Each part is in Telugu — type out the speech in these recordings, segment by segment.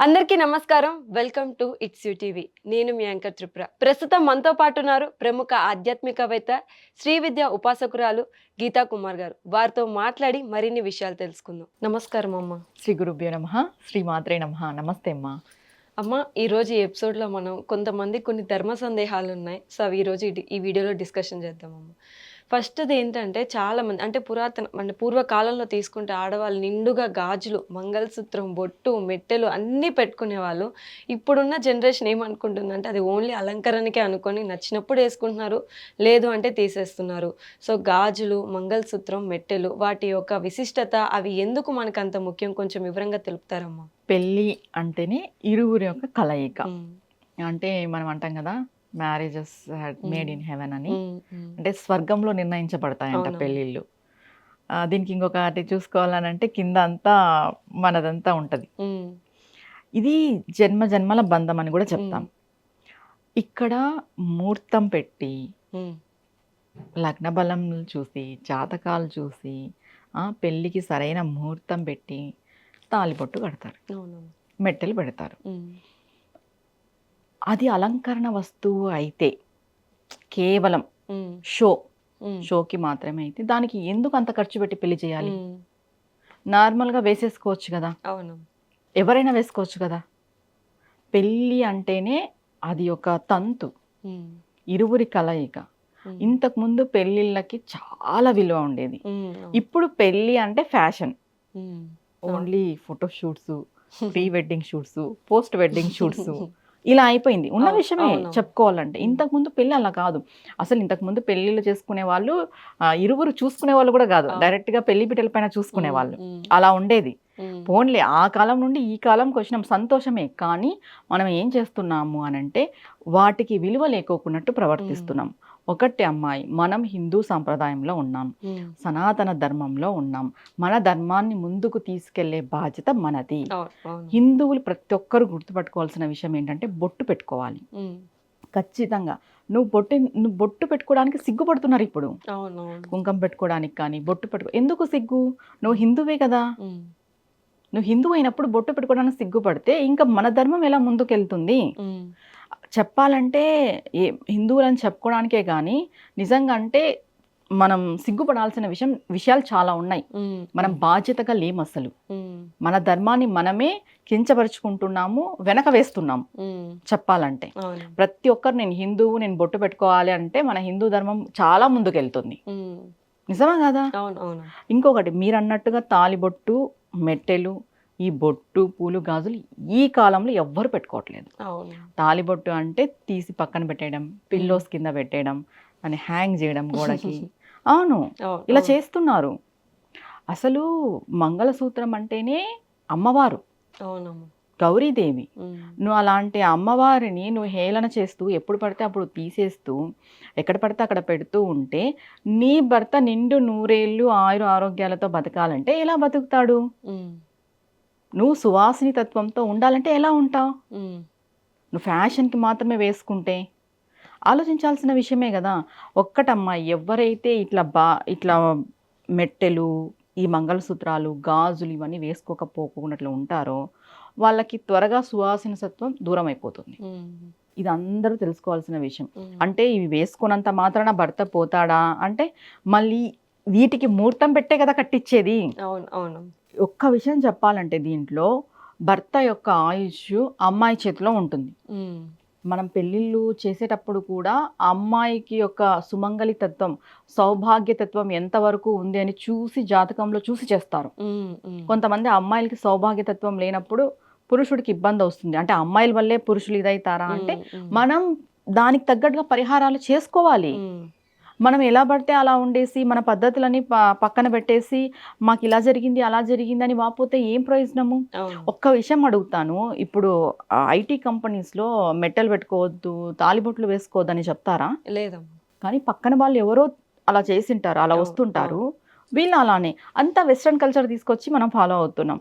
అందరికీ నమస్కారం. Welcome to it's you TV. నేను మీ యాంకర్ త్రిపుర. ప్రస్తుతం మనతో పాటు ఉన్నారు ప్రముఖ ఆధ్యాత్మికవేత్త, శ్రీ విద్య ఉపాసకురాలు గీతా కుమార్ గారు. వారితో మాట్లాడి మరిన్ని విషయాలు తెలుసుకుందాం. నమస్కారం అమ్మ. శ్రీ గురుభ్యో నమః. శ్రీ మాత్రే నమః. నమస్తే అమ్మా. అమ్మ, ఈరోజు ఈ ఎపిసోడ్లో మనం కొంతమంది కొన్ని ధర్మ సందేహాలు ఉన్నాయి. సో అవి ఈరోజు ఈ వీడియోలో డిస్కషన్ చేద్దామమ్మ. ఫస్ట్ది ఏంటంటే చాలామంది అంటే పూర్వకాలంలో తీసుకుంటే ఆడవాళ్ళు నిండుగా గాజులు, మంగళసూత్రం, బొట్టు, మెట్టెలు అన్నీ పెట్టుకునేవాళ్ళు. ఇప్పుడున్న జనరేషన్ ఏమనుకుంటుందంటే అది ఓన్లీ అలంకరణకే అనుకొని నచ్చినప్పుడు వేసుకుంటున్నారు, లేదు అంటే తీసేస్తున్నారు. సో గాజులు, మంగళసూత్రం, మెట్టెలు వాటి యొక్క విశిష్టత, అవి ఎందుకు మనకు అంత ముఖ్యం, కొంచెం వివరంగా తెలుపుతారమ్మా? పెళ్ళి అంటేనే ఇరువురి యొక్క కలయిక. అంటే మనం అంటాం కదా, మ్యారేజెస్ మేడ్ ఇన్ హెవెన్ అని. అంటే స్వర్గంలో నిర్ణయించబడతాయంట పెళ్ళిళ్ళు. దీనికి ఇంకొకటి చూసుకోవాలనంటే కింద అంతా మనదంతా ఉంటుంది. ఇది జన్మ జన్మల బంధం అని కూడా చెప్తాం. ఇక్కడ ముహూర్తం పెట్టి లగ్న బలం చూసి, జాతకాలు చూసి, పెళ్ళికి సరైన ముహూర్తం పెట్టి తాలిబొట్టు కడతారు, మెట్టెలు పెడతారు. అది అలంకరణ వస్తువు అయితే కేవలం షోకి మాత్రమే అయితే దానికి ఎందుకు అంత ఖర్చు పెట్టి పెళ్లి చేయాలి? నార్మల్గా వేసేసుకోవచ్చు కదా, ఎవరైనా వేసుకోవచ్చు కదా. పెళ్ళి అంటేనే అది ఒక తంతు, ఇరువురి కలయిక. ఇంతకు ముందు పెళ్ళిళ్ళకి చాలా విలువ ఉండేది. ఇప్పుడు పెళ్ళి అంటే fashion, only photo shoots, pre wedding shoots, post wedding shoots, ఇలా అయిపోయింది. ఉన్న విషయమే చెప్పుకోవాలంటే. ఇంతకుముందు పెళ్ళి అలా కాదు. అసలు ఇంతకుముందు పెళ్ళిళ్ళు చేసుకునే వాళ్ళు ఇరువురు చూసుకునే వాళ్ళు కూడా కాదు, డైరెక్ట్గా పెళ్లి పీటల పైన చూసుకునే వాళ్ళు. అలా ఉండేది. పోన్లే, ఆ కాలం నుండి ఈ కాలంకి వచ్చినాం, సంతోషమే. కానీ మనం ఏం చేస్తున్నాము అనంటే వాటికి విలువ లేకోకున్నట్టు ప్రవర్తిస్తున్నాం. ఒకటి అమ్మాయి, మనం హిందూ సాంప్రదాయంలో ఉన్నాం, సనాతన ధర్మంలో ఉన్నాం. మన ధర్మాన్ని ముందుకు తీసుకెళ్లే బాధ్యత మనది. హిందువులు ప్రతి ఒక్కరు గుర్తుపెట్టుకోవాల్సిన విషయం ఏంటంటే బొట్టు పెట్టుకోవాలి ఖచ్చితంగా. నువ్వు బొట్టు పెట్టుకోవడానికి సిగ్గుపడుతున్నారు ఇప్పుడు. కుంకం పెట్టుకోవడానికి కానీ బొట్టు ఎందుకు సిగ్గు? నువ్వు హిందువే కదా. నువ్వు హిందువు అయినప్పుడు బొట్టు పెట్టుకోవడానికి సిగ్గుపడితే ఇంకా మన ధర్మం ఎలా ముందుకెళ్తుంది? చెప్పాలంటే హిందువులని చెప్పుకోవడానికే కానీ నిజంగా అంటే మనం సిగ్గుపడాల్సిన విషయాలు చాలా ఉన్నాయి. మనం బాధ్యతగా లేము. అసలు మన ధర్మాన్ని మనమే కించపరుచుకుంటున్నాము, వెనక వేస్తున్నాము. చెప్పాలంటే ప్రతి ఒక్కరు నేను హిందువు, నేను బొట్టు పెట్టుకోవాలి అంటే మన హిందూ ధర్మం చాలా ముందుకెళ్తుంది. నిజమా కదా? ఇంకొకటి మీరు అన్నట్టుగా తాలిబొట్టు, మెట్టెలు, ఈ బొట్టు, పూలు, గాజులు ఈ కాలంలో ఎవ్వరు పెట్టుకోవట్లేదు. తాలిబొట్టు అంటే తీసి పక్కన పెట్టేయడం, పిల్లోస్ కింద పెట్టేయడం, అని హ్యాంగ్ చేయడం గోడకి. అవును, ఇలా చేస్తున్నారు. అసలు మంగళసూత్రం అంటేనే అమ్మవారు, గౌరీదేవి. నువ్వు అలాంటి అమ్మవారిని నువ్వు హేళన చేస్తూ ఎప్పుడు పడితే అప్పుడు తీసేస్తూ ఎక్కడ పడితే అక్కడ పెడుతూ ఉంటే నీ భర్త నిండు నూరేళ్ళు ఆయుర ఆరోగ్యాలతో బతకాలంటే ఎలా బతుకుతాడు? నువ్వు సువాసిని తత్వంతో ఉండాలంటే ఎలా ఉంటావు? నువ్వు ఫ్యాషన్కి మాత్రమే వేసుకుంటే ఆలోచించాల్సిన విషయమే కదా. ఒక్కటమ్మా, ఎవరైతే ఇట్లా మెట్టెలు, ఈ మంగళసూత్రాలు, గాజులు ఇవన్నీ వేసుకోకపోకున్నట్లు ఉంటారో వాళ్ళకి త్వరగా సువాసిని సత్వం దూరం అయిపోతుంది. ఇది అందరూ తెలుసుకోవాల్సిన విషయం. అంటే ఇవి వేసుకున్నంత మాత్రాన భర్త పోతాడా అంటే మళ్ళీ వీటికి ముహూర్తం పెట్టే కదా కట్టించేది. ఒక్క విషయం చెప్పాలంటే దీంట్లో భర్త యొక్క ఆయుష్ అమ్మాయి చేతిలో ఉంటుంది. మనం పెళ్ళిళ్ళు చేసేటప్పుడు కూడా అమ్మాయికి యొక్క సుమంగళి తత్వం, సౌభాగ్యతత్వం ఎంతవరకు ఉంది అని చూసి జాతకంలో చూసి చేస్తారు. కొంతమంది అమ్మాయిలకి సౌభాగ్యతత్వం లేనప్పుడు పురుషుడికి ఇబ్బంది వస్తుంది. అంటే అమ్మాయిల వల్లే పురుషులు ఇదవుతారా అంటే మనం దానికి తగ్గట్టుగా పరిహారాలు చేసుకోవాలి. మనం ఎలా పడితే అలా ఉండేసి మన పద్ధతులని పక్కన పెట్టేసి మాకు ఇలా జరిగింది అలా జరిగింది అని వాపోతే ఏం ప్రయోజనము? ఒక్క విషయం అడుగుతాను, ఇప్పుడు ఐటీ కంపెనీస్లో మెట్టలు పెట్టుకోవద్దు, తాలిబొట్లు వేసుకోవద్దు అని చెప్తారా? లేదు. కానీ పక్కన వాళ్ళు ఎవరో అలా చేసింటారు, అలా వస్తుంటారు, వీళ్ళు అలానే అంతా వెస్ట్రన్ కల్చర్ తీసుకొచ్చి మనం ఫాలో అవుతున్నాం.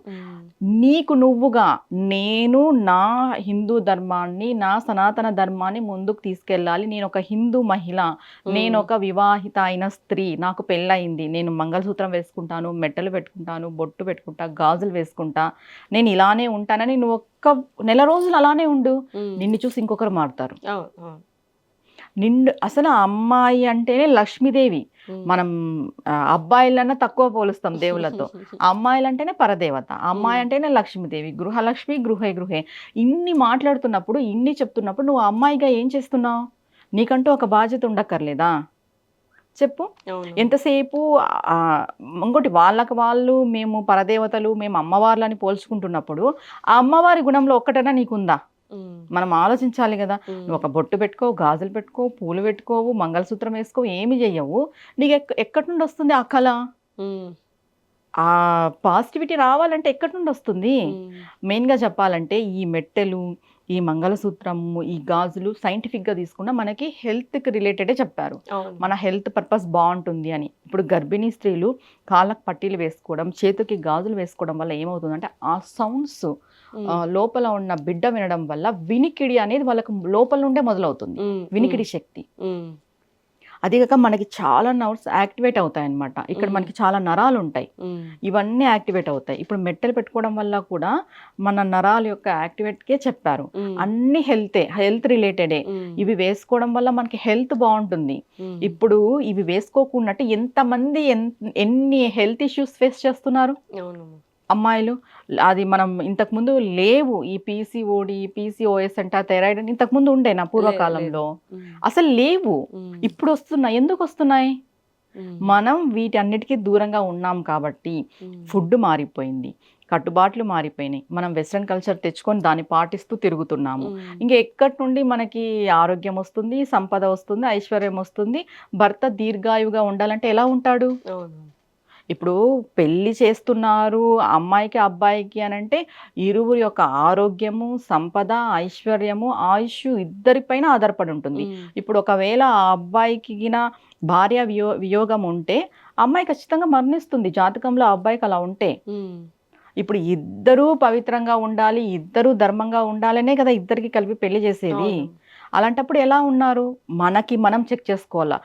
నీకు నువ్వుగా నేను నా హిందూ ధర్మాన్ని, నా సనాతన ధర్మాన్ని ముందుకు తీసుకెళ్ళాలి, నేను ఒక హిందూ మహిళ, నేను ఒక వివాహిత అయిన స్త్రీ, నాకు పెళ్ళయింది, నేను మంగళసూత్రం వేసుకుంటాను, మెట్టలు పెట్టుకుంటాను, బొట్టు పెట్టుకుంటా, గాజులు వేసుకుంటా, నేను ఇలానే ఉంటానని నువ్వు ఒక్క నెల రోజులు అలానే ఉండు, నిన్ను చూసి ఇంకొకరు మారుతారు. నిండు అసలు ఆ అమ్మాయి అంటేనే లక్ష్మీదేవి. మనం అబ్బాయిలన్నా తక్కువ పోలుస్తాం దేవుళ్ళతో, అమ్మాయిలు అంటేనే పరదేవత, అమ్మాయి అంటేనే లక్ష్మీదేవి, గృహలక్ష్మి, గృహే గృహే. ఇన్ని మాట్లాడుతున్నప్పుడు, ఇన్ని చెప్తున్నప్పుడు నువ్వు అమ్మాయిగా ఏం చేస్తున్నావు? నీకంటూ ఒక బాధ్యత ఉండక్కర్లేదా? చెప్పు. ఎంతసేపు ఇంకోటి వాళ్ళకి వాళ్ళు మేము పరదేవతలు, మేము అమ్మవార్లని పోల్చుకుంటున్నప్పుడు ఆ అమ్మవారి గుణంలో ఒక్కటైనా నీకుందా? మనం ఆలోచించాలి కదా. నువ్వు ఒక బొట్టు పెట్టుకో, గాజులు పెట్టుకో, పూలు పెట్టుకోవు, మంగళసూత్రం వేసుకో, ఏమి చెయ్యవు, నీకు ఎక్కడి నుండి వస్తుంది ఆ కళ? ఆ పాజిటివిటీ రావాలంటే ఎక్కడి నుండి వస్తుంది? మెయిన్గా చెప్పాలంటే ఈ మెట్టెలు, ఈ మంగళసూత్రము, ఈ గాజులు సైంటిఫిక్గా తీసుకున్నా మనకి హెల్త్కి రిలేటెడే చెప్పారు. మన హెల్త్ పర్పస్ బాగుంటుంది అని. ఇప్పుడు గర్భిణీ స్త్రీలు కాళ్ళకు పట్టీలు వేసుకోవడం, చేతికి గాజులు వేసుకోవడం వల్ల ఏమవుతుందంటే ఆ సౌండ్స్ లోపల ఉన్న బిడ్డ వినడం వల్ల వినికిడి అనేది వాళ్ళకు లోపల నుండే మొదలవుతుంది, వినికిడి శక్తి. అది కాక మనకి చాలా నర్వ్స్ యాక్టివేట్ అవుతాయి అన్నమాట. ఇక్కడ మనకి చాలా నరాలు ఉంటాయి, ఇవన్నీ యాక్టివేట్ అవుతాయి. ఇప్పుడు మెట్టలు పెట్టుకోవడం వల్ల కూడా మన నరాల యొక్క యాక్టివేట్కే చెప్పారు. అన్ని హెల్త్ రిలేటెడే. ఇవి వేసుకోవడం వల్ల మనకి హెల్త్ బాగుంటుంది. ఇప్పుడు ఇవి వేసుకోకున్నట్టు ఎంతమంది ఎన్ని హెల్త్ ఇష్యూస్ ఫేస్ చేస్తున్నారు అమ్మాయిలు. అది మనం ఇంతకుముందు లేవు. ఈ పీసీఓడి, పీసీఓఎస్ అంట, థైరాయిడ్ అని ఇంతకుముందు ఉండే నా పూర్వకాలంలో అసలు లేవు. ఇప్పుడు వస్తున్నాయి. ఎందుకు వస్తున్నాయి? మనం వీటన్నిటికీ దూరంగా ఉన్నాం కాబట్టి. ఫుడ్ మారిపోయింది, కట్టుబాట్లు మారిపోయినాయి, మనం వెస్ట్రన్ కల్చర్ తెచ్చుకొని దాన్ని పాటిస్తూ తిరుగుతున్నాము. ఇంకా ఎక్కడి నుండి మనకి ఆరోగ్యం వస్తుంది, సంపద వస్తుంది, ఐశ్వర్యం వస్తుంది? భర్త దీర్ఘాయువుగా ఉండాలంటే ఎలా ఉంటాడు? ఇప్పుడు పెళ్లి చేస్తున్నారు అమ్మాయికి అబ్బాయికి అని అంటే ఇరువురి యొక్క ఆరోగ్యము, సంపద, ఐశ్వర్యము, ఆయుష్ ఇద్దరిపైన ఆధారపడి ఉంటుంది. ఇప్పుడు ఒకవేళ ఆ అబ్బాయికి భార్య వియోగం ఉంటే అమ్మాయి ఖచ్చితంగా మరణిస్తుంది జాతకంలో, ఆ అబ్బాయికి అలా ఉంటే. ఇప్పుడు ఇద్దరూ పవిత్రంగా ఉండాలి, ఇద్దరూ ధర్మంగా ఉండాలనే కదా ఇద్దరికి కలిపి పెళ్లి చేసేది. అలాంటప్పుడు ఎలా ఉన్నారు? మనకి మనం చెక్ చేసుకోవాలా.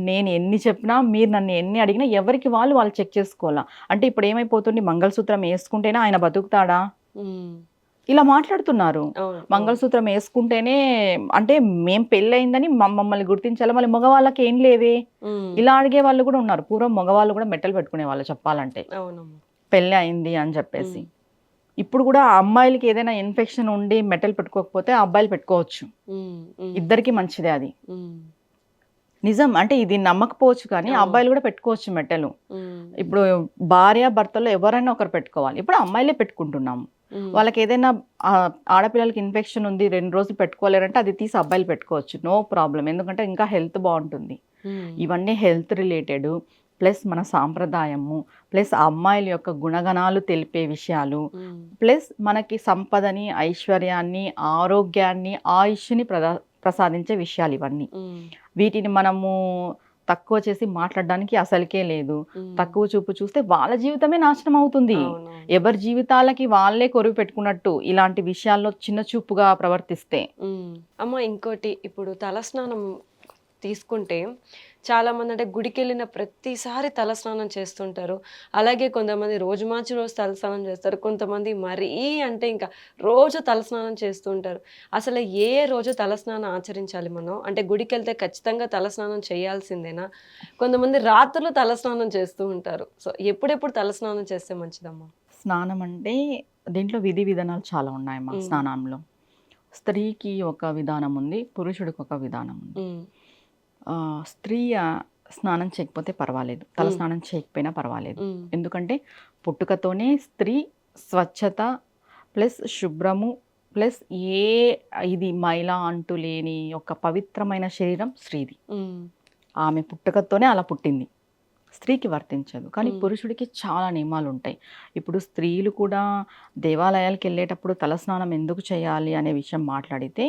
నేను ఎన్ని చెప్పినా, మీరు నన్ను ఎన్ని అడిగినా ఎవరికి వాళ్ళు చెక్ చేసుకోవాలా. అంటే ఇప్పుడు ఏమైపోతుంది, మంగళసూత్రం వేసుకుంటేనే ఆయన బతుకుతాడా? ఇలా మాట్లాడుతున్నారు. మంగళసూత్రం వేసుకుంటేనే అంటే మేం పెళ్ళయిందని మమ్మల్ని గుర్తించాలి, మళ్ళీ మగవాళ్ళకి ఏం లేవే, ఇలా అడిగే వాళ్ళు కూడా ఉన్నారు. పూర్వం మగవాళ్ళు కూడా మెట్టలు పెట్టుకునే వాళ్ళు చెప్పాలంటే, పెళ్ళి అయింది అని చెప్పేసి. ఇప్పుడు కూడా అమ్మాయిలకి ఏదైనా ఇన్ఫెక్షన్ ఉండి మెటల్ పెట్టుకోకపోతే అబ్బాయిలు పెట్టుకోవచ్చు, ఇద్దరికి మంచిదే అది. నిజం. అంటే ఇది నమ్మకపోవచ్చు కానీ అబ్బాయిలు కూడా పెట్టుకోవచ్చు మెట్టలు. ఇప్పుడు భార్య భర్తలో ఎవరైనా ఒకరు పెట్టుకోవాలి. ఇప్పుడు అమ్మాయిలే పెట్టుకుంటున్నాము. వాళ్ళకి ఏదైనా ఆడపిల్లలకి ఇన్ఫెక్షన్ ఉంది 2 రోజులు పెట్టుకోలేరంటే అది తీసి అబ్బాయిలు పెట్టుకోవచ్చు, నో ప్రాబ్లం. ఎందుకంటే ఇంకా హెల్త్ బాగుంటుంది. ఇవన్నీ హెల్త్ రిలేటెడ్, ప్లస్ మన సాంప్రదాయము, ప్లస్ అమ్మాయిల యొక్క గుణగణాలు తెలిపే విషయాలు, ప్లస్ మనకి సంపదని, ఐశ్వర్యాన్ని, ఆరోగ్యాన్ని, ఆయుష్ని ప్రసాదించే విషయాలు ఇవన్నీ. వీటిని మనము తక్కువ చేసి మాట్లాడడానికి అసలుకే లేదు. తక్కువ చూపు చూస్తే వాళ్ళ జీవితమే నాశనం అవుతుంది. ఎవరి జీవితాలకి వాళ్ళే కొరువు పెట్టుకున్నట్టు ఇలాంటి విషయాల్లో చిన్న చూపుగా ప్రవర్తిస్తే. అమ్మ ఇంకోటి, ఇప్పుడు తలస్నానం తీసుకుంటే చాలామంది అంటే గుడికి వెళ్ళిన ప్రతిసారి తలస్నానం చేస్తుంటారు. అలాగే కొంతమంది రోజు మార్చి రోజు తలస్నానం చేస్తారు. కొంతమంది మరీ అంటే ఇంకా రోజు తలస్నానం చేస్తుంటారు. అసలు ఏ రోజు తలస్నానం ఆచరించాలి మనం? అంటే గుడికి వెళ్తే ఖచ్చితంగా తలస్నానం చేయాల్సిందేనా? కొంతమంది రాత్రులు తలస్నానం చేస్తూ ఉంటారు. సో ఎప్పుడెప్పుడు తలస్నానం చేస్తే మంచిదమ్మా? స్నానం అంటే దీంట్లో విధి విధానాలు చాలా ఉన్నాయమ్మా. స్నానంలో స్త్రీకి ఒక విధానం ఉంది, పురుషుడికి ఒక విధానం ఉంది. స్త్రీ స్నానం చేయకపోతే పర్వాలేదు, తల స్నానం చేయకపోయినా పర్వాలేదు. ఎందుకంటే పుట్టుకతోనే స్త్రీ స్వచ్ఛత ప్లస్ శుభ్రము ప్లస్ ఇది మైల అంటూ లేని ఒక పవిత్రమైన శరీరం స్త్రీది. ఆమె పుట్టుకతోనే అలా పుట్టింది, స్త్రీకి వర్తించదు. కానీ పురుషుడికి చాలా నియమాలు ఉంటాయి. ఇప్పుడు స్త్రీలు కూడా దేవాలయాలకు వెళ్ళేటప్పుడు తలస్నానం ఎందుకు చేయాలి అనే విషయం మాట్లాడితే,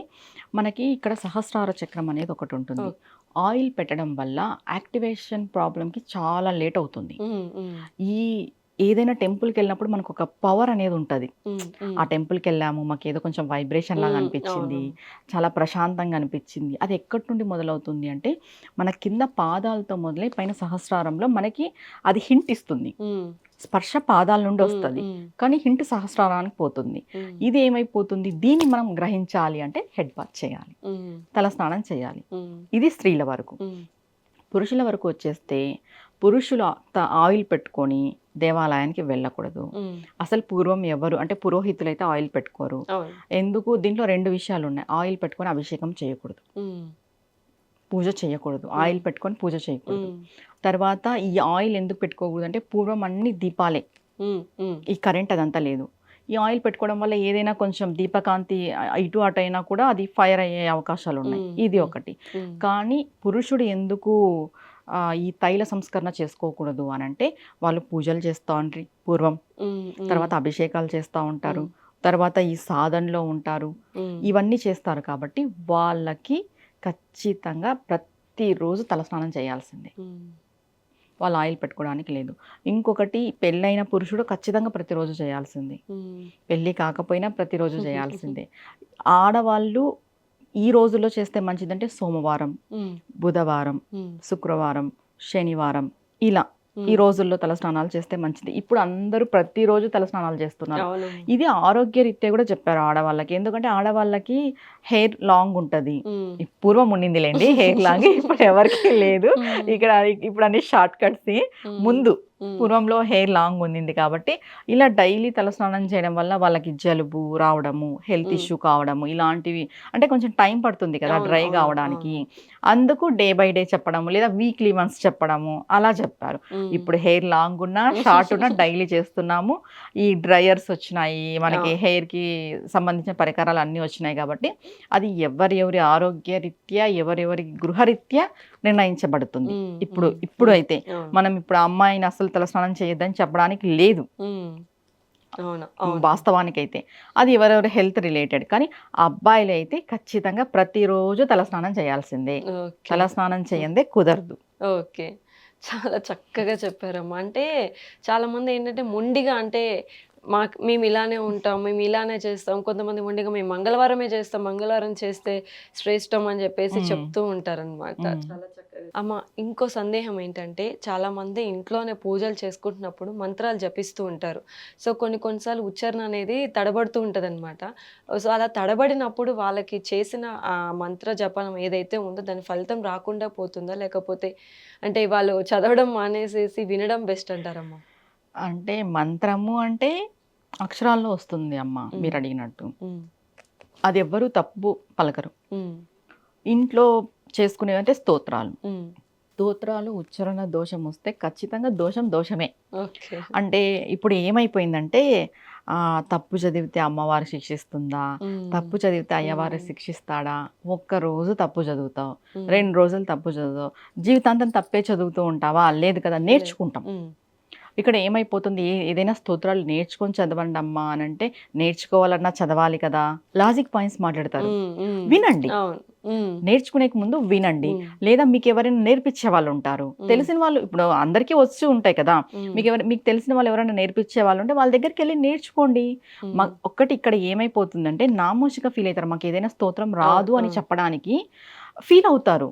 మనకి ఇక్కడ సహస్రార చక్రం అనేది ఒకటి ఉంటుంది. ఆయిల్ పెట్టడం వల్ల యాక్టివేషన్ ప్రాబ్లంకి చాలా లేట్ అవుతుంది. ఈ ఏదైనా టెంపుల్కి వెళ్ళినప్పుడు మనకు ఒక పవర్ అనేది ఉంటుంది. ఆ టెంపుల్కి వెళ్ళాము, మాకు ఏదో కొంచెం వైబ్రేషన్ లాగా అనిపించింది, చాలా ప్రశాంతంగా అనిపించింది. అది ఎక్కడి నుండి మొదలవుతుంది అంటే మన కింద పాదాలతో మొదలై పైన సహస్రారంలో మనకి అది హింట్ ఇస్తుంది. స్పర్శ పాదాల నుండి వస్తుంది, కానీ హింట్ సహస్రారానికి పోతుంది. ఇది ఏమైపోతుంది, దీన్ని మనం గ్రహించాలి అంటే హెడ్ బాత్ చేయాలి, తలస్నానం చేయాలి. ఇది స్త్రీల వరకు. పురుషుల వరకు వచ్చేస్తే పురుషులు ఆయిల్ పెట్టుకొని దేవాలయానికి వెళ్ళకూడదు. అసలు పూర్వం ఎవరు అంటే పురోహితులు అయితే ఆయిల్ పెట్టుకోరు. ఎందుకు, దీంట్లో 2 విషయాలు ఉన్నాయి. ఆయిల్ పెట్టుకొని అభిషేకం చేయకూడదు, పూజ చేయకూడదు. ఆయిల్ పెట్టుకొని పూజ చేయకూడదు. తర్వాత ఈ ఆయిల్ ఎందుకు పెట్టుకోకూడదు అంటే పూర్వం అన్ని దీపాలే, ఈ కరెంట్ అదంతా లేదు. ఈ ఆయిల్ పెట్టుకోవడం వల్ల ఏదైనా కొంచెం దీపకాంతి ఇటు అటు అయినా కూడా అది ఫైర్ అయ్యే అవకాశాలు ఉన్నాయి. ఇది ఒకటి. కానీ పురుషుడు ఎందుకు ఈ తైల సంస్కరణ చేసుకోకూడదు అని అంటే వాళ్ళు పూజలు చేస్తూ ఉంటారు పూర్వం, తర్వాత అభిషేకాలు చేస్తూ ఉంటారు, తర్వాత ఈ సాధనలో ఉంటారు, ఇవన్నీ చేస్తారు. కాబట్టి వాళ్ళకి ఖచ్చితంగా ప్రతిరోజు తలస్నానం చేయాల్సిందే, వాళ్ళు ఆయిల్ పెట్టుకోవడానికి లేదు. ఇంకొకటి, పెళ్ళైన పురుషుడు ఖచ్చితంగా ప్రతిరోజు చేయాల్సిందే, పెళ్ళి కాకపోయినా ప్రతిరోజు చేయాల్సిందే. ఆడవాళ్ళు ఈ రోజుల్లో చేస్తే మంచిదంటే సోమవారం, బుధవారం, శుక్రవారం, శనివారం ఇలా ఈ రోజుల్లో తలస్నానాలు చేస్తే మంచిది. ఇప్పుడు అందరూ ప్రతిరోజు తలస్నానాలు చేస్తున్నారు. ఇది ఆరోగ్య రీత్యా కూడా చెప్పారు ఆడవాళ్ళకి. ఎందుకంటే ఆడవాళ్ళకి హెయిర్ లాంగ్ ఉంటుంది, పూర్వం ఉండిందిలేండి హెయిర్ లాంగ్, ఇప్పుడు ఎవరికి లేదు. ఇక్కడ ఇప్పుడు అన్ని షార్ట్ కట్స్. ముందు పూర్వంలో హెయిర్ లాంగ్ ఉండింది కాబట్టి ఇలా డైలీ తలస్నానం చేయడం వల్ల వాళ్ళకి జలుబు రావడము, హెల్త్ ఇష్యూ కావడము ఇలాంటివి, అంటే కొంచెం టైం పడుతుంది కదా డ్రై కావడానికి. అందుకు డే బై డే చెప్పడము లేదా వీక్లీ వన్స్ చెప్పడము అలా చెప్పారు. ఇప్పుడు హెయిర్ లాంగ్ ఉన్నా షార్ట్ ఉన్నా డైలీ చేస్తున్నాము. ఈ డ్రైయర్స్ వచ్చినాయి, మనకి హెయిర్కి సంబంధించిన పరికరాలు అన్నీ వచ్చినాయి కాబట్టి అది ఎవరి ఆరోగ్య రీత్యా ఎవరి గృహరీత్యా నిర్ణయించబడుతుంది. ఇప్పుడు అయితే మనం ఇప్పుడు అమ్మాయిని అసలు తలస్నానం చేయొద్దని చెప్పడానికి లేదు వాస్తవానికైతే, అది ఎవరెవరి హెల్త్ రిలేటెడ్. కానీ అబ్బాయిలు అయితే ఖచ్చితంగా ప్రతిరోజు తలస్నానం చేయాల్సిందే, తలస్నానం చేయందే కుదరదు. ఓకే, చాలా చక్కగా చెప్పారమ్మా. అంటే చాలా మంది ఏంటంటే మొండిగా, అంటే మేము ఇలానే ఉంటాం, మేము ఇలానే చేస్తాం. కొంతమంది మొండిగా మేము మంగళవారమే చేస్తాం, మంగళవారం చేస్తే శ్రేష్టం అని చెప్పేసి చెప్తూ ఉంటారనమాట. చాలా చక్కగా. అమ్మ, ఇంకో సందేహం ఏంటంటే చాలా మంది ఇంట్లోనే పూజలు చేసుకుంటున్నప్పుడు మంత్రాలు జపిస్తూ ఉంటారు. సో కొన్నిసార్లు ఉచ్చారణ అనేది తడబడుతూ ఉంటుంది అనమాట. సో అలా తడబడినప్పుడు వాళ్ళకి చేసిన ఆ మంత్ర జపనం ఏదైతే ఉందో దాని ఫలితం రాకుండా పోతుందా, లేకపోతే అంటే వాళ్ళు చదవడం మానేసేసి వినడం బెస్ట్ అంటారమ్మా? అంటే మంత్రము అంటే అక్షరాల్లో వస్తుంది అమ్మ, మీరు అడిగినట్టు. అది ఎవ్వరూ తప్పు పలకరు. ఇంట్లో చేసుకునేవంటే స్తోత్రాలు. స్తోత్రాలు ఉచ్చారణ దోషం వస్తే ఖచ్చితంగా దోషమే. అంటే ఇప్పుడు ఏమైపోయిందంటే తప్పు చదివితే అమ్మవారు శిక్షిస్తుందా, తప్పు చదివితే అయ్యవారు శిక్షిస్తాడా, ఒక్కరోజు తప్పు చదువుతావు, 2 రోజులు తప్పు చదువుతావు, జీవితాంతం తప్పే చదువుతూ ఉంటావా? లేదు కదా, నేర్చుకుంటాం. ఇక్కడ ఏమైపోతుంది, ఏదైనా స్తోత్రాలు నేర్చుకొని చదవండి అమ్మా అని అంటే నేర్చుకోవాలన్నా చదవాలి కదా, లాజిక్ పాయింట్స్ మాట్లాడతారు. వినండి, నేర్చుకునే ముందు వినండి. లేదా మీకు ఎవరైనా నేర్పించే వాళ్ళు ఉంటారు, తెలిసిన వాళ్ళు, ఇప్పుడు అందరికీ వచ్చి ఉంటాయి కదా, మీకు తెలిసిన వాళ్ళు ఎవరైనా నేర్పించే వాళ్ళు ఉంటే వాళ్ళ దగ్గరికి వెళ్ళి నేర్చుకోండి. ఒక్కటి ఇక్కడ ఏమైపోతుందంటే నామోషిగా ఫీల్ అవుతారు, మాకు ఏదైనా స్తోత్రం రాదు అని చెప్పడానికి ఫీల్ అవుతారు.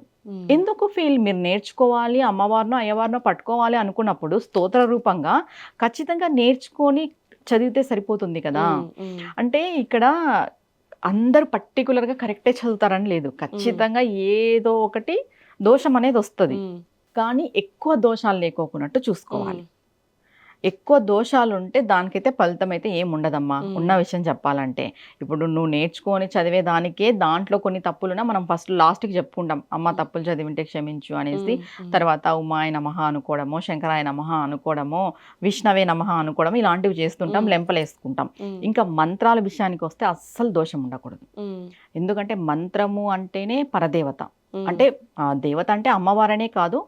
ఎందుకు ఫీల్? మీరు నేర్చుకోవాలి, అమ్మవారినో అయ్యవారినో పట్టుకోవాలి అనుకున్నప్పుడు స్తోత్ర రూపంగా ఖచ్చితంగా నేర్చుకొని చదివితే సరిపోతుంది కదా. అంటే ఇక్కడ అందరూ పర్టికులర్గా కరెక్టే చదువుతారని లేదు, ఖచ్చితంగా ఏదో ఒకటి దోషం అనేది వస్తుంది. కానీ ఎక్కువ దోషాలు లేకోకున్నట్టు చూసుకోవాలి. ఎక్కువ దోషాలు ఉంటే దానికైతే ఫలితం అయితే ఏం ఉండదమ్మా, ఉన్న విషయం చెప్పాలంటే. ఇప్పుడు నువ్వు నేర్చుకొని చదివే దానికే దాంట్లో కొన్ని తప్పులున్నా మనం ఫస్ట్ లాస్ట్కి చెప్పుకుంటాం, అమ్మ తప్పులు చదివింటే క్షమించు అనేసి. తర్వాత ఉమాయ నమః అనుకోవడమో, శంకరాయ నమః అనుకోవడమో, విష్ణవే నమః అనుకోవడం, ఇలాంటివి చేస్తుంటాం, లెంపలేసుకుంటాం. ఇంకా మంత్రాల విషయానికి వస్తే అస్సలు దోషం ఉండకూడదు. ఎందుకంటే మంత్రము అంటేనే పరదేవత, అంటే దేవత అంటే అమ్మవారనే కాదు,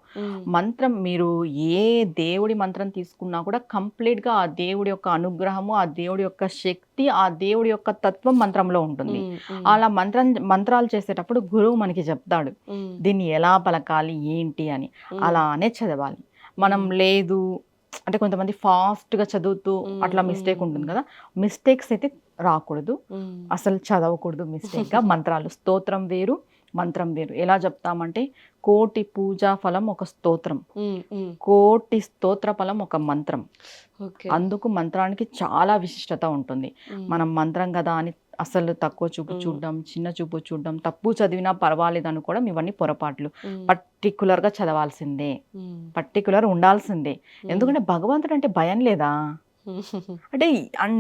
మంత్రం మీరు ఏ దేవుడి మంత్రం తీసుకున్నా కూడా కంప్లీట్గా ఆ దేవుడి యొక్క అనుగ్రహము, ఆ దేవుడి యొక్క శక్తి, ఆ దేవుడి యొక్క తత్వం మంత్రంలో ఉంటుంది. అలా మంత్రాలు చేసేటప్పుడు గురువు మనకి చెప్తాడు దీన్ని ఎలా పలకాలి ఏంటి అని, అలానే చదవాలి. మనం లేదు అంటే కొంతమంది ఫాస్ట్గా చదువుతూ అట్లా మిస్టేక్ ఉంటుంది కదా, మిస్టేక్స్ అయితే రాకూడదు, అసలు చదవకూడదు మిస్టేక్గా. మంత్రాలు స్తోత్రం వేరు మంత్రం వేరు. ఎలా చెప్తామంటే కోటి పూజా ఫలం ఒక స్తోత్రం, కోటి స్తోత్ర ఫలం ఒక మంత్రం. అందుకు మంత్రానికి చాలా విశిష్టత ఉంటుంది. మనం మంత్రం కదా అని అసలు తక్కువ చూపు చూడడం, చిన్న చూపు చూడడం, తప్పు చదివినా పర్వాలేదు అనుకోవడం, ఇవన్నీ పొరపాట్లు. పర్టికులర్గా చదవాల్సిందే, పర్టికులర్ ఉండాల్సిందే. ఎందుకంటే భగవంతుడు అంటే భయం లేదా? అంటే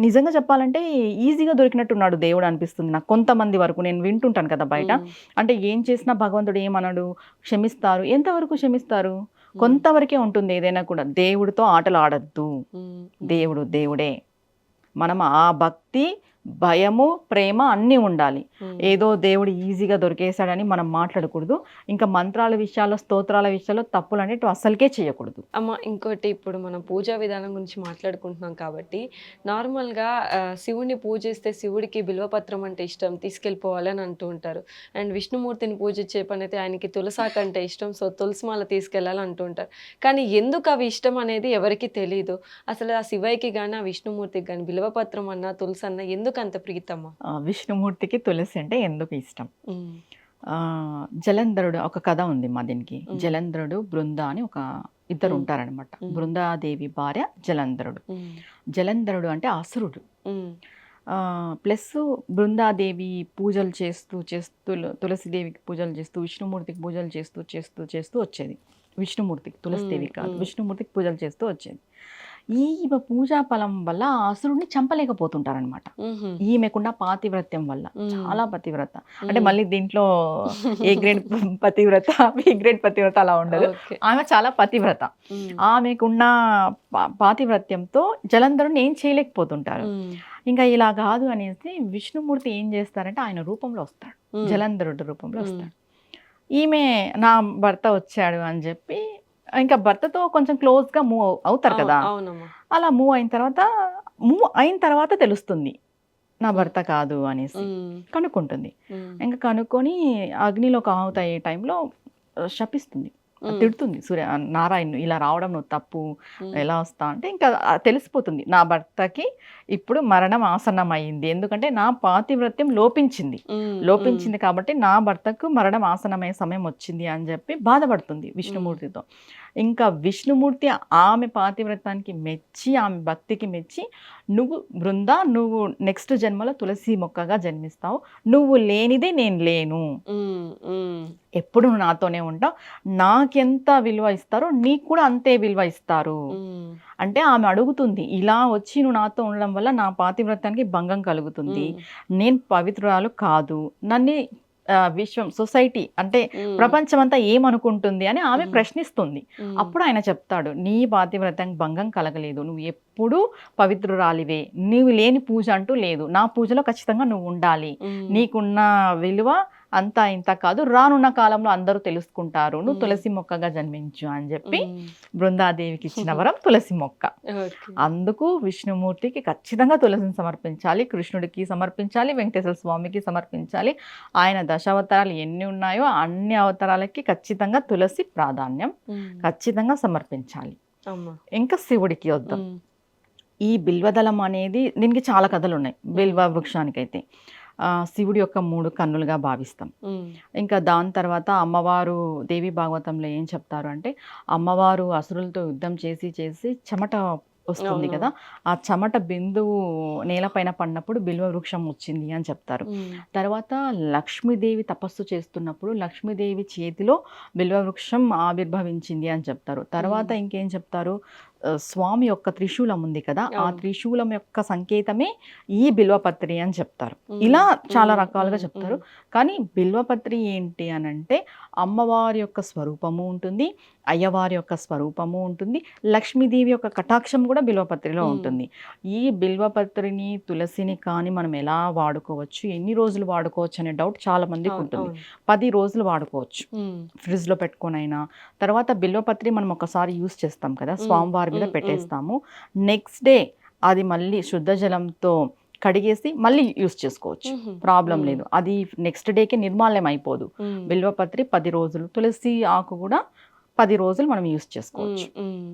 నిజంగా చెప్పాలంటే ఈజీగా దొరికినట్టున్నాడు దేవుడు అనిపిస్తుంది నాకు కొంతమంది వరకు. నేను వింటుంటాను కదా బయట, అంటే ఏం చేసినా భగవంతుడు ఏమనడు, క్షమిస్తారు. ఎంతవరకు క్షమిస్తారు? కొంతవరకే ఉంటుంది ఏదైనా కూడా. దేవుడితో ఆటలు ఆడద్దు, దేవుడు దేవుడే. మనం ఆ భక్తి, భయము, ప్రేమ అన్నీ ఉండాలి. ఏదో దేవుడు ఈజీగా దొరికేశాడని మనం మాట్లాడకూడదు. ఇంకా మంత్రాల విషయాల్లో, స్తోత్రాల విషయాల్లో తప్పులు అనేవి అస్సలకే చేయకూడదు. అమ్మ, ఇంకోటి ఇప్పుడు మనం పూజా విధానం గురించి మాట్లాడుకుంటున్నాం కాబట్టి నార్మల్గా శివుడిని పూజిస్తే శివుడికి బిల్వపత్రం అంటే ఇష్టం, తీసుకెళ్ళిపోవాలని అంటూ ఉంటారు. అండ్ విష్ణుమూర్తిని పూజించే పని అయితే ఆయనకి తులసాకు అంటే ఇష్టం, సో తులసిమాల తీసుకెళ్ళాలని అంటూ ఉంటారు. కానీ ఎందుకు అవి ఇష్టం అనేది ఎవరికి తెలియదు. అసలు ఆ శివయ్యకి కానీ ఆ విష్ణుమూర్తికి కానీ బిల్వపత్రం అన్న తులసి అన్న ఎందుకు అంత ప్రీతమ్మా? విష్ణుమూర్తికి తులసి అంటే ఎందుకు ఇష్టం? జలంధరుడు ఒక కథ ఉంది మా దీనికి. జలంధరుడు, బృంద అని ఒక ఇద్దరు ఉంటారనమాట. బృందాదేవి భార్య జలంధరుడు. జలంధరుడు అంటే అసురుడు. ప్లస్ బృందాదేవి పూజలు చేస్తూ చేస్తూ, తులసిదేవికి పూజలు చేస్తూ, విష్ణుమూర్తికి పూజలు చేస్తూ చేస్తూ చేస్తూ వచ్చేది. విష్ణుమూర్తికి, తులసిదేవికి కాదు, విష్ణుమూర్తికి పూజలు చేస్తూ వచ్చేది. ఈమె పూజా ఫలం వల్ల అసురుడిని చంపలేకపోతుంటారనమాట. ఈమెకున్న పాతివ్రత్యం వల్ల. చాలా పతివ్రత అంటే మళ్ళీ దీంట్లో ఏ గ్రేడ్ పతివ్రత, బి గ్రేడ్ పతివ్రత అలా ఉండదు. ఆమె చాలా పతివ్రత. ఆమెకున్న పాతివ్రత్యంతో జలంధరుని ఏం చేయలేకపోతుంటారు. ఇంకా ఇలా కాదు అనేసి విష్ణుమూర్తి ఏం చేస్తారంటే ఆయన రూపంలో వస్తాడు, జలంధరుడు రూపంలో వస్తాడు. ఈమె నా భర్త వచ్చాడు అని చెప్పి ఇంకా భర్తతో కొంచెం క్లోజ్గా మూవ్ అవుతారు కదా. అలా మూవ్ అయిన తర్వాత తెలుస్తుంది నా భర్త కాదు అనేసి. కనుక్కుంటుంది. ఇంకా కనుక్కొని అగ్నిలో ఆహుతయ్యే టైంలో శపిస్తుంది, తిడుతుంది నారాయణ్, ఇలా రావడం నువ్వు తప్పు, ఎలా వస్తా అంటే ఇంకా తెలిసిపోతుంది నా భర్తకి ఇప్పుడు మరణం ఆసన్నం అయింది, ఎందుకంటే నా పాతివ్రత్యం లోపించింది కాబట్టి నా భర్తకు మరణం ఆసన్నమయ్యే సమయం వచ్చింది అని చెప్పి బాధపడుతుంది విష్ణుమూర్తితో. ఇంకా విష్ణుమూర్తి ఆమె పాతివ్రతానికి మెచ్చి, ఆమె భక్తికి మెచ్చి, నువ్వు నెక్స్ట్ జన్మలో తులసి మొక్కగా జన్మిస్తావు, నువ్వు లేనిదే నేను లేను, ఎప్పుడు నువ్వు నాతోనే ఉంటావు, నాకెంత విలువ ఇస్తారో నీకు కూడా అంతే విలువ ఇస్తారు అంటే ఆమె అడుగుతుంది, ఇలా వచ్చి నువ్వు నాతో ఉండడం వల్ల నా పాతివ్రతానికి భంగం కలుగుతుంది, నేను పవిత్రురాలు కాదు, నన్ను విశ్వం, సొసైటీ అంటే ప్రపంచం అంతా ఏమనుకుంటుంది అని ఆమె ప్రశ్నిస్తుంది. అప్పుడు ఆయన చెప్తాడు, నీ పాతివ్రతానికి భంగం కలగలేదు, నువ్వు ఎప్పుడు పవిత్రురాలివే, నీవు లేని పూజ అంటూ లేదు, నా పూజలో ఖచ్చితంగా నువ్వు ఉండాలి, నీకున్న విలువ అంతా ఇంత కాదు, రానున్న కాలంలో అందరూ తెలుసుకుంటారు, నువ్వు తులసి మొక్కగా జన్మించు అని చెప్పి బృందాదేవికి ఇచ్చిన వరం తులసి మొక్క. అందుకు విష్ణుమూర్తికి ఖచ్చితంగా తులసిని సమర్పించాలి, కృష్ణుడికి సమర్పించాలి, వెంకటేశ్వర స్వామికి సమర్పించాలి. ఆయన దశావతారాలు ఎన్ని ఉన్నాయో అన్ని అవతారాలకి ఖచ్చితంగా తులసి ప్రాధాన్యం, ఖచ్చితంగా సమర్పించాలి. ఇంకా శివుడికి వద్దాం. ఈ బిల్వదళం అనేది దీనికి చాలా కథలు ఉన్నాయి. బిల్వ వృక్షానికైతే శివుడి యొక్క 3 కన్నులుగా భావిస్తాం. ఇంకా దాని తర్వాత అమ్మవారు దేవి భాగవతంలో ఏం చెప్తారు అంటే, అమ్మవారు అసురులతో యుద్ధం చేసి చెమట వస్తుంది కదా, ఆ చెమట బిందువు నేలపైన పడినప్పుడు బిల్వ వృక్షం వచ్చింది అని చెప్తారు. తర్వాత లక్ష్మీదేవి తపస్సు చేస్తున్నప్పుడు లక్ష్మీదేవి చేతిలో బిల్వ వృక్షం ఆవిర్భవించింది అని చెప్తారు. తర్వాత ఇంకేం చెప్తారు, స్వామి యొక్క త్రిశూలం ఉంది కదా, ఆ అవును. త్రిశూలం యొక్క సంకేతమే ఈ బిల్వపత్రి అని చెప్తారు. ఉమ్, ఇలా చాలా ఉమ్, రకాలుగా ఉమ్, చెప్తారు. ఉమ్, కానీ బిల్వపత్రి ఏంటి అని అంటే అమ్మవారి యొక్క స్వరూపము ఉంటుంది, అయ్యవారి యొక్క స్వరూపము ఉంటుంది, లక్ష్మీదేవి యొక్క కటాక్షం కూడా బిల్వపత్రిలో ఉమ్. ఉంటుంది. ఈ బిల్వపత్రిని తులసిని కానీ మనం ఎలా వాడుకోవచ్చు, ఎన్ని రోజులు వాడుకోవచ్చు అనే డౌట్ చాలా మందికి అవును, ఉంటుంది. అవును. 10 రోజులు వాడుకోవచ్చు ఉమ్, ఫ్రిడ్జ్లో పెట్టుకొనైనా. తర్వాత బిల్వపత్రి మనం ఒకసారి యూస్ చేస్తాం కదా, ఉమ్, స్వామివారి మీద ఉమ్, ఉమ్, పెట్టేస్తాము. నెక్స్ట్ డే అది మళ్ళీ శుద్ధ జలంతో కడిగేసి మళ్ళీ యూస్ చేసుకోవచ్చు, ఉమ్, ప్రాబ్లం ఉమ్, లేదు. అది నెక్స్ట్ డేకి నిర్మాల్యం అయిపోదు. ఉమ్, బిల్వపత్రి 10 రోజులు, తులసి ఆకు కూడా 10 రోజులు మనం యూస్ ఉమ్, చేసుకోవచ్చు. ఉమ్.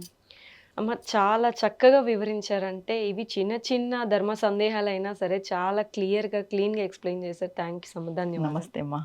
అమ్మ చాలా చక్కగా వివరించారంటే ఇవి చిన్న చిన్న ధర్మ సందేహాలైనా సరే చాలా క్లియర్గా క్లీన్గా ఎక్స్ప్లెయిన్ చేశారు. Thank you so much. ధన్యవాదాలు. నమస్తే అమ్మా.